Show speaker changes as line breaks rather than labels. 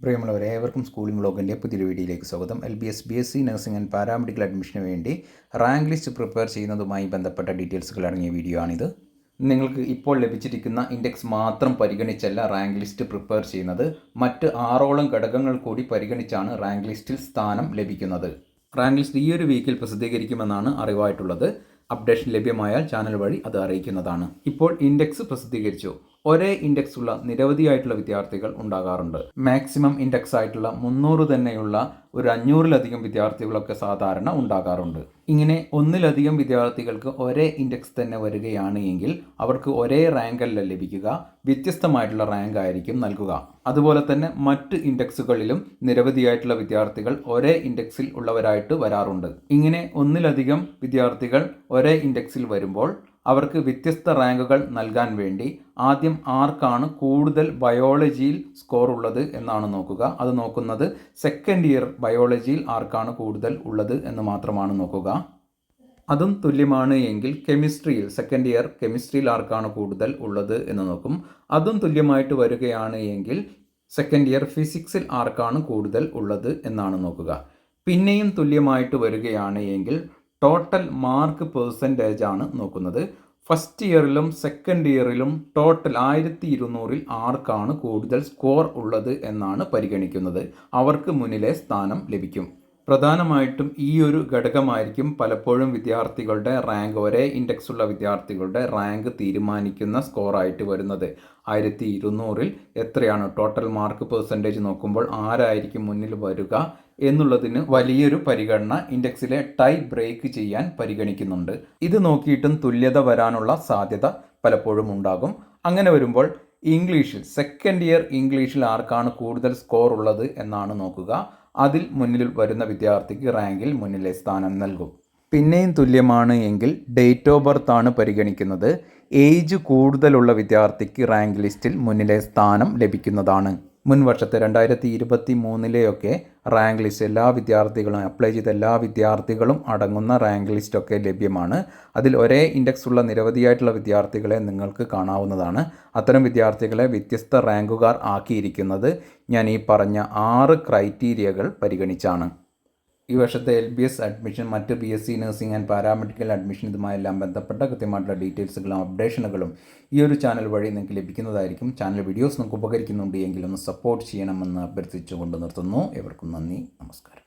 പ്രിയമുള്ളവരെ, ഏവർക്കും സ്കൂളിംഗ് വ്ളോഗിൻ്റെ പുതിയൊരു വീഡിയോയിലേക്ക് സ്വാഗതം. LBS BSc nursing and paramedical അഡ്മിഷന് വേണ്ടി റാങ്ക് ലിസ്റ്റ് പ്രിപ്പയർ ചെയ്യുന്നതുമായി ബന്ധപ്പെട്ട ഡീറ്റെയിൽസുകൾ അടങ്ങിയ വീഡിയോ ആണിത്. നിങ്ങൾക്ക് ഇപ്പോൾ ലഭിച്ചിരിക്കുന്ന ഇൻഡെക്സ് മാത്രം പരിഗണിച്ചല്ല റാങ്ക് ലിസ്റ്റ് പ്രിപ്പയർ ചെയ്യുന്നത്, മറ്റ് 6ഓളം ഘടകങ്ങൾ കൂടി പരിഗണിച്ചാണ് റാങ്ക് ലിസ്റ്റിൽ സ്ഥാനം ലഭിക്കുന്നത്. റാങ്ക് ലിസ്റ്റ് ഈ ഒരു വീക്കിൽ പ്രസിദ്ധീകരിക്കുമെന്നാണ് അറിവായിട്ടുള്ളത്. അപ്ഡേഷൻ ലഭ്യമായാൽ ചാനൽ വഴി അത് അറിയിക്കുന്നതാണ്. ഇപ്പോൾ ഇൻഡെക്സ് പ്രസിദ്ധീകരിച്ചു. ഒരേ ഇൻഡെക്സ് ഉള്ള നിരവധിയായിട്ടുള്ള വിദ്യാർത്ഥികൾ ഉണ്ടാകാറുണ്ട്. മാക്സിമം ഇൻഡെക്സ് ആയിട്ടുള്ള 300 തന്നെയുള്ള ഒരു 500-ലധികം വിദ്യാർത്ഥികളൊക്കെ സാധാരണ ഉണ്ടാകാറുണ്ട്. ഇങ്ങനെ ഒന്നിലധികം വിദ്യാർത്ഥികൾക്ക് ഒരേ ഇൻഡെക്സ് തന്നെ വരികയാണ് എങ്കിൽ അവർക്ക് ഒരേ റാങ്ക് അല്ല ലഭിക്കുക, വ്യത്യസ്തമായിട്ടുള്ള റാങ്ക് ആയിരിക്കും നൽകുക. അതുപോലെ തന്നെ മറ്റ് ഇൻഡെക്സുകളിലും നിരവധിയായിട്ടുള്ള വിദ്യാർത്ഥികൾ ഒരേ ഇൻഡെക്സിൽ ഉള്ളവരായിട്ട് വരാറുണ്ട്. ഇങ്ങനെ ഒന്നിലധികം വിദ്യാർത്ഥികൾ ഒരേ ഇൻഡെക്സിൽ വരുമ്പോൾ അവർക്ക് വ്യത്യസ്ത റാങ്കുകൾ നൽകാൻ വേണ്ടി ആദ്യം ആർക്കാണ് കൂടുതൽ ബയോളജിയിൽ സ്കോർ ഉള്ളത് എന്നാണ് നോക്കുക. അത് നോക്കുന്നത് സെക്കൻഡ് ഇയർ ബയോളജിയിൽ ആർക്കാണ് കൂടുതൽ ഉള്ളത് എന്ന് മാത്രമാണ് നോക്കുക. അതും തുല്യമാണ് എങ്കിൽ കെമിസ്ട്രിയിൽ സെക്കൻഡ് ഇയർ കെമിസ്ട്രിയിൽ ആർക്കാണ് കൂടുതൽ ഉള്ളത് എന്ന് നോക്കും. അതും തുല്യമായിട്ട് വരികയാണ് എങ്കിൽ സെക്കൻഡ് ഇയർ ഫിസിക്സിൽ ആർക്കാണ് കൂടുതൽ ഉള്ളത് എന്നാണ് നോക്കുക. പിന്നെയും തുല്യമായിട്ട് വരികയാണ് എങ്കിൽ ടോട്ടൽ മാർക്ക് പെർസെൻറ്റേജ് ആണ് നോക്കുന്നത്. ഫസ്റ്റ് ഇയറിലും സെക്കൻഡ് ഇയറിലും ടോട്ടൽ 1200-ൽ ആർക്കാണ് കൂടുതൽ സ്കോർ ഉള്ളത് എന്നാണ് പരിഗണിക്കുന്നത്. അവർക്ക് മുന്നിലെ സ്ഥാനം ലഭിക്കും. പ്രധാനമായിട്ടും ഈ ഒരു ഘടകമായിരിക്കും പലപ്പോഴും വിദ്യാർത്ഥികളുടെ റാങ്ക്, ഒരേ ഇൻഡെക്സ് ഉള്ള വിദ്യാർത്ഥികളുടെ റാങ്ക് തീരുമാനിക്കുന്ന സ്കോറായിട്ട് വരുന്നത്. 1200-ൽ എത്രയാണ് ടോട്ടൽ മാർക്ക് പെർസെൻറ്റേജ് നോക്കുമ്പോൾ ആരായിരിക്കും മുന്നിൽ വരിക എന്നുള്ളതിന് വലിയൊരു പരിഗണന ഇൻഡെക്സിലെ ടൈ ബ്രേക്ക് ചെയ്യാൻ പരിഗണിക്കുന്നുണ്ട്. ഇത് നോക്കിയിട്ടും തുല്യത വരാനുള്ള സാധ്യത പലപ്പോഴും ഉണ്ടാകും. അങ്ങനെ വരുമ്പോൾ ഇംഗ്ലീഷിൽ സെക്കൻഡ് ഇയർ ഇംഗ്ലീഷിൽ ആർക്കാണ് കൂടുതൽ സ്കോർ ഉള്ളത് എന്നാണ് നോക്കുക. അതിൽ മുന്നിൽ വരുന്ന വിദ്യാർത്ഥിക്ക് റാങ്കിൽ മുന്നിലെ സ്ഥാനം നൽകും. പിന്നെയും തുല്യമാണ് എങ്കിൽ ഡേറ്റ് ഓഫ് ബർത്ത് ആണ് പരിഗണിക്കുന്നത്. ഏജ് കൂടുതലുള്ള വിദ്യാർത്ഥിക്ക് റാങ്ക് ലിസ്റ്റിൽ മുന്നിലെ സ്ഥാനം ലഭിക്കുന്നതാണ്. മുൻ വർഷത്തെ 2023-ലെയൊക്കെ റാങ്ക് ലിസ്റ്റ് എല്ലാ വിദ്യാർത്ഥികളും അപ്ലൈ ചെയ്ത എല്ലാ വിദ്യാർത്ഥികളും അടങ്ങുന്ന റാങ്ക് ലിസ്റ്റൊക്കെ ലഭ്യമാണ്. അതിൽ ഒരേ ഇൻഡെക്സ് ഉള്ള നിരവധിയായിട്ടുള്ള വിദ്യാർത്ഥികളെ നിങ്ങൾക്ക് കാണാവുന്നതാണ്. അത്തരം വിദ്യാർത്ഥികളെ വ്യത്യസ്ത റാങ്കുകാർ ആക്കിയിരിക്കുന്നത് ഞാൻ ഈ പറഞ്ഞ 6 ക്രൈറ്റീരിയകൾ പരിഗണിച്ചാണ്. ഈ വർഷത്തെ LBS അഡ്മിഷൻ, മറ്റ് BSc nursing and paramedical admission ഇതുമായെല്ലാം ബന്ധപ്പെട്ട കൃത്യമായിട്ടുള്ള ഡീറ്റെയിൽസുകളും അപ്ഡേഷനുകളും ഈ ഒരു ചാനൽ വഴി നിങ്ങൾക്ക് ലഭിക്കുന്നതായിരിക്കും. ചാനൽ വീഡിയോസ് നിങ്ങൾക്ക് ഉപകരിക്കുന്നുണ്ട് എങ്കിൽ ഒന്ന് സപ്പോർട്ട് ചെയ്യണമെന്ന് അഭ്യർത്ഥിച്ചുകൊണ്ട് നിർത്തുന്നു. ഏവർക്കും നന്ദി, നമസ്കാരം.